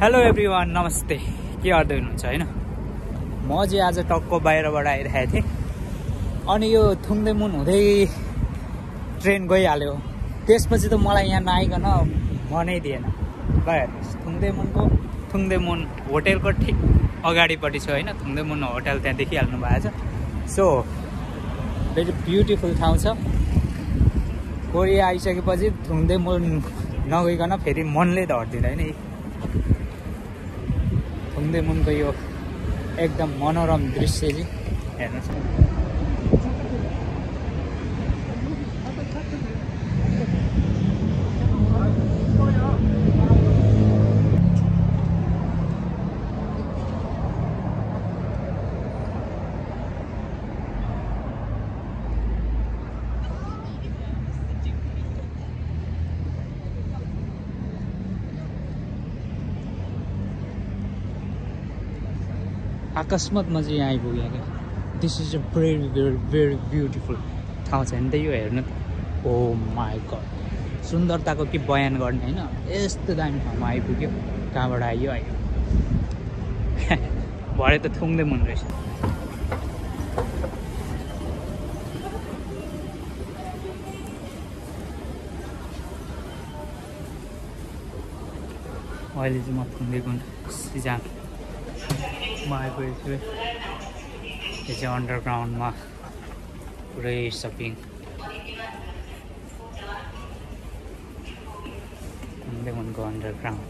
Hello everyone, नमस्ते। के गर्दै हुनुहुन्छ हैन? म चाहिँ आज टक्क बाहिरबाट आइरहेको थिएँ अनि यो थुङ्देमुन हुँदै ट्रेन गइहाल्यो। त्यसपछि त मलाई यहाँ नआइकन मनै दिएन। ल हेर्नुहोस्, थुङ्देमुन होटेलको ठिक अगाडिपट्टि छ हैन, थुङ्देमुन होटेल त्यहाँ देखिहाल्नु भएको छ। सो भेरी ब्युटिफुल ठाउँ छ। कोरिया आइसकेपछि थुङ्देमुन नगइकन फेरि मनले धर्दिँदैन है। थुङ्देमुनको यो एकदम मनोरम दृश्य चाहिँ हेर्नुहोस्। अकस्मात म चाहिँ यहाँ आइपुगेँ क्या। This is a very very very beautiful ठाउँ छ नि त यो। हेर्नु त, ओ माई गड, सुन्दरताको के बयान गर्ने होइन। यस्तो दामी ठाउँमा आइपुग्यो। कहाँबाट आइयो भरे त थुङ्देमुन रहेछ। अहिले चाहिँ म थुङ्देमुन सिजाङ आइपुगेको छु। यो चाहिँ अन्डरग्राउन्डमा पुरै सपिङ थुङ्देमुनको अन्डरग्राउन्ड।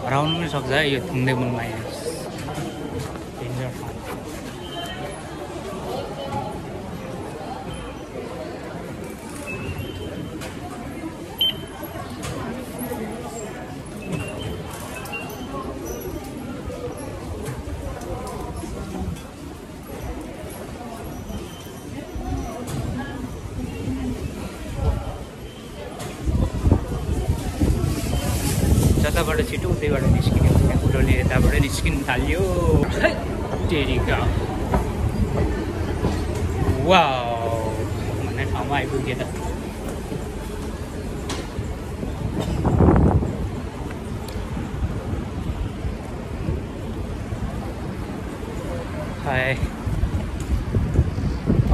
हराउनु पनि सक्छ है यो थुङ्देमुनमा। डेन्जर ठाउँ। जताबाट छिटो उतैबाट निस्किने, उडोले यताबाट निस्किन थाल्यो। टेरिका वाउ भन्ने ठाउँमा आइपुग्यो त। हाय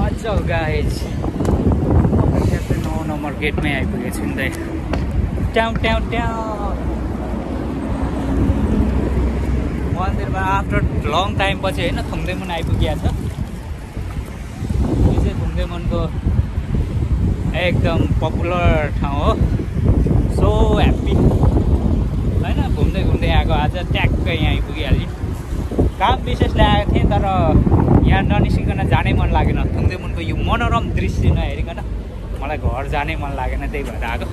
अच्छा गाइज, 9 नम्बर गेटमै आइपुगेको छु नि त। ट्याउ ट्याउ ट्याउ मन्दिरमा आफ्टर लङ टाइम पछि होइन थुङ्देमुन आइपुगेको छ। यो चाहिँ थुङ्देमुनको एकदम पपुलर ठाउँ हो। सो ह्याप्पी होइन, घुम्दै घुम्दै आएको। आज ट्याक्कै यहाँ आइपुगिहाल्यो। काम विशेषले आएको थिएँ तर यहाँ ननिस्किकन जानै मन लागेन। थुङ्देमुनको यो मनोरम दृश्य नहेरिकन मलाई घर जानै मन लागेन, त्यही भएर आएको।